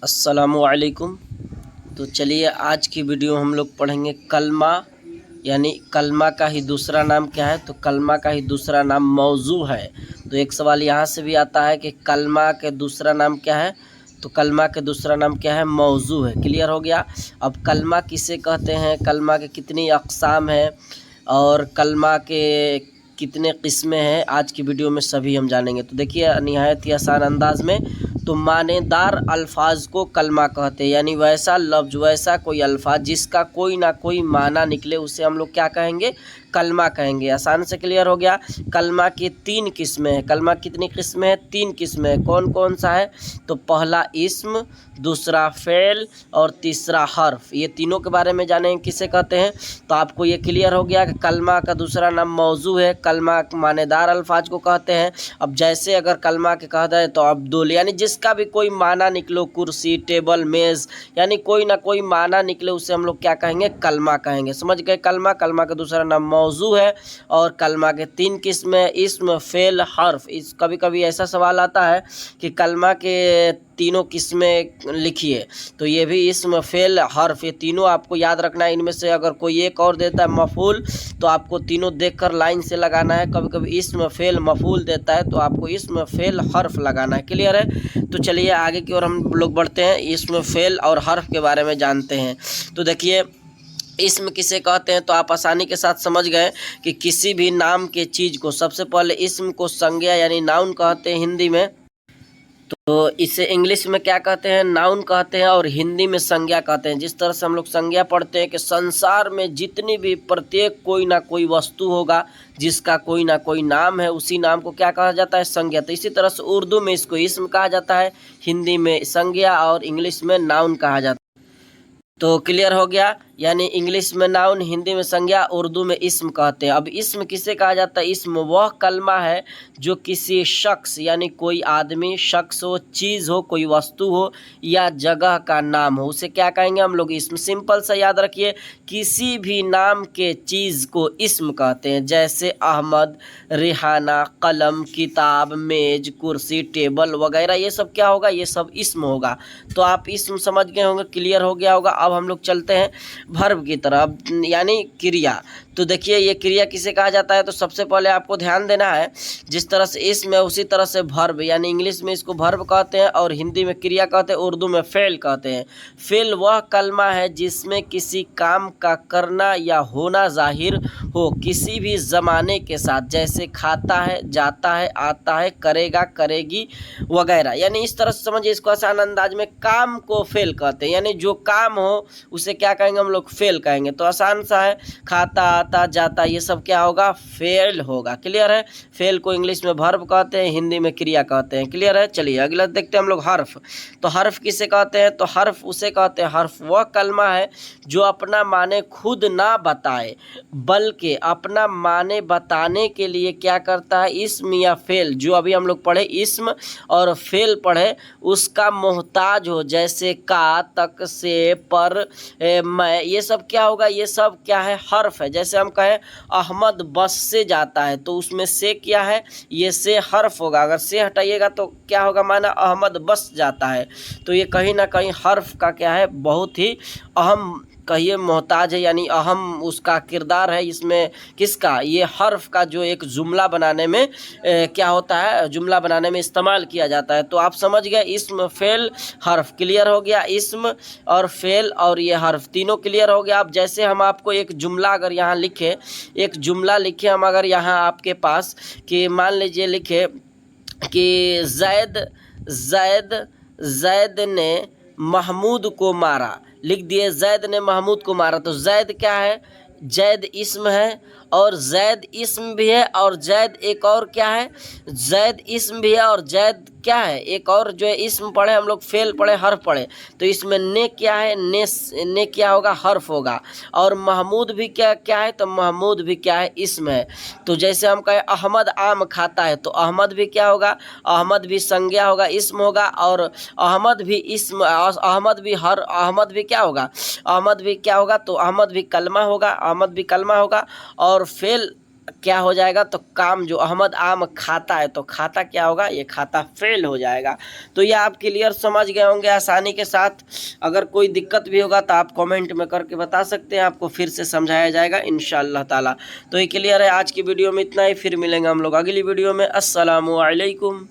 अस्सलामुअलैकुम। तो चलिए आज की वीडियो हम लोग पढ़ेंगे कलमा, यानी कलमा का ही दूसरा नाम क्या है। तो कलमा का ही दूसरा नाम मौजू है। तो एक सवाल यहाँ से भी आता है कि कलमा के दूसरा नाम क्या है। तो कलमा के दूसरा नाम क्या है, मौजू है। क्लियर हो गया। अब कलमा किसे कहते हैं, कलमा के कितनी अक़साम है और कलमा के कितने किस्में हैं, आज की वीडियो में सभी हम जानेंगे। तो देखिए निहायत ही आसान अंदाज में, तो मानेदार अल्फाज को कलमा कहते हैं, यानी वैसा लफ्ज, वैसा कोई अल्फाज जिसका कोई ना कोई माना निकले उसे हम लोग क्या कहेंगे, कलमा कहेंगे। आसान से क्लियर हो गया। कलमा की 3 किस्में हैं। कलमा कितनी किस्में हैं, 3 किस्में हैं। कौन कौन सा है, तो पहला इस्म, दूसरा फ़ेल और तीसरा हर्फ। ये तीनों के बारे में जानेंगे किसे कहते हैं। तो आपको ये क्लियर हो गया कि कलमा का दूसरा नाम मौजू है, कलमा मानेदार अल्फाज को कहते हैं। अब जैसे अगर कलमा के कहते हैं तो अब्दुल, यानी जिसका भी कोई माना निकलो, कुर्सी, टेबल, मेज़, यानी कोई ना कोई माना निकले उसे हम लोग क्या कहेंगे, कलमा कहेंगे। समझ गए। कलमा का दूसरा नाम मौजू है और कलमा के 3 किस्में, इस्म, फ़ेल, हर्फ। इस कभी कभी ऐसा सवाल आता है कि कलमा के तीनों किस्में लिखिए, तो ये भी इस्म, फ़ेल, हर्फ, ये तीनों आपको याद रखना है। इनमें से अगर कोई एक और देता है मफ़ूल, तो आपको तीनों देखकर लाइन से लगाना है। कभी कभी इस्म, फ़ेल, मफ़ूल देता है तो आपको इस्म, फ़ेल, हर्फ लगाना है। क्लियर है। तो चलिए आगे की ओर हम लोग बढ़ते हैं, इस्म, फ़ेल और हर्फ के बारे में जानते हैं। तो देखिए इस्म किसे कहते हैं, तो आप आसानी के साथ समझ गए कि किसी भी नाम के चीज़ को, सबसे पहले इस्म को संज्ञा यानी नाउन कहते हैं हिंदी में। तो इसे इंग्लिश में क्या कहते हैं, नाउन कहते हैं, और हिंदी में संज्ञा कहते हैं। जिस तरह से हम लोग संज्ञा पढ़ते हैं कि संसार में जितनी भी प्रत्येक कोई ना कोई वस्तु होगा जिसका कोई ना कोई नाम है, उसी नाम को क्या कहा जाता है, संज्ञा। तो इसी तरह से उर्दू में इसको इस्म कहा जाता है, हिंदी में संज्ञा और इंग्लिश में नाउन कहा जाता है। तो क्लियर हो गया। यानी इंग्लिश में नाउन, हिंदी में संज्ञा, उर्दू में इस्म कहते हैं। अब इस्म किसे कहा जाता है, इस्म वह कलमा है जो किसी शख्स, यानी कोई आदमी, शख्स हो, चीज़ हो, कोई वस्तु हो या जगह का नाम हो, उसे क्या कहेंगे हम लोग, इस्म। सिंपल सा याद रखिए, किसी भी नाम के चीज़ को इस्म कहते हैं। जैसे अहमद, रिहाना, कलम, किताब, मेज, कुर्सी, टेबल वगैरह, ये सब क्या होगा, ये सब इस्म होगा। तो आप इस्म समझ गए होंगे, क्लियर हो गया होगा। अब हम लोग चलते हैं वर्ब की तरफ, यानी क्रिया। तो देखिए ये क्रिया किसे कहा जाता है, तो सबसे पहले आपको ध्यान देना है, जिस तरह से इस्म है उसी तरह से वर्ब, यानी इंग्लिश में इसको वर्ब कहते हैं और हिंदी में क्रिया कहते हैं, उर्दू में फ़ेल कहते हैं। फ़ेल वह कलमा है जिसमें किसी काम का करना या होना जाहिर हो किसी भी ज़माने के साथ, जैसे खाता है, जाता है, आता है, करेगा, करेगी वगैरह। यानी इस तरह से समझिए इसको आसान अंदाज में, काम को फ़ेल कहते हैं, यानी जो काम हो उसे क्या कहेंगे हम लोग, फ़ेल कहेंगे। तो आसान सा है, खाता, आता, जाता, ये सब क्या होगा, फ़ेल होगा। क्लियर है। फ़ेल को इंग्लिश में वर्ब कहते हैं, हिंदी में क्रिया कहते हैं। क्लियर है। चलिए अगला देखते हैं हम लोग, हर्फ। तो हर्फ किसे कहते हैं, तो हर्फ उसे कहते हैं, हर्फ वह कलमा है जो अपना माने खुद ना बताए बल्कि अपना माने बताने के लिए क्या करता है, इस्म या फ़ेल, जो अभी हम लोग पढ़े इस्म और फ़ेल पढ़े, उसका मोहताज हो। जैसे का, तक, से, पर, मैं, ये सब क्या होगा, ये सब क्या है, हर्फ है। जैसे हम कहें अहमद बस से जाता है, तो उसमें से क्या है, ये से हर्फ होगा। अगर से हटाइएगा तो क्या होगा, माना अहमद बस जाता है। तो ये कहीं ना कहीं हर्फ का क्या है, बहुत ही अहम कहिए मोहताज है, यानी अहम उसका किरदार है इसमें। किसका, ये हर्फ का जो एक जुमला बनाने में क्या होता है, जुमला बनाने में इस्तेमाल किया जाता है। तो आप समझ गए, इस्म, फ़ेल, हर्फ। क्लियर हो गया। इस्म और फ़ेल और ये हर्फ तीनों क्लियर हो गया। अब जैसे हम आपको एक जुमला अगर यहाँ लिखे, एक जुमला लिखे हम अगर यहाँ आपके पास, कि मान लीजिए लिखे कि जैद ने महमूद को मारा, लिख दिए जैद ने महमूद को मारा। तो जैद क्या है, जैद इस्म है और जैद इस्म भी है, और जैद एक और क्या है, जैद इस्म भी है और जैद क्या है, एक और जो है इस्म पढ़े हम लोग, फ़ेल पढ़े, हर्फ पढ़े। तो इसमें ने क्या है, ने क्या होगा, हर्फ होगा। और महमूद भी क्या क्या है, तो महमूद भी क्या है, इस्म है। तो जैसे हम कहें अहमद आम खाता है, तो अहमद भी क्या होगा, अहमद भी संज्ञा होगा, इस्म होगा, और अहमद भी इस्म, अहमद भी अहमद भी क्या होगा, अहमद भी क्या होगा, तो अहमद भी कलमा होगा, अहमद भी कलमा होगा। और फ़ेल क्या हो जाएगा, तो काम जो अहमद आम खाता है तो खाता क्या होगा, ये खाता फेल हो जाएगा। तो ये आप क्लियर समझ गए होंगे आसानी के साथ। अगर कोई दिक्कत भी होगा तो आप कमेंट में करके बता सकते हैं, आपको फिर से समझाया जाएगा इंशाअल्लाह ताला। तो ये क्लियर है। आज की वीडियो में इतना ही, फिर मिलेंगे हम लोग अगली वीडियो में। अस्सलामु अलैकुम।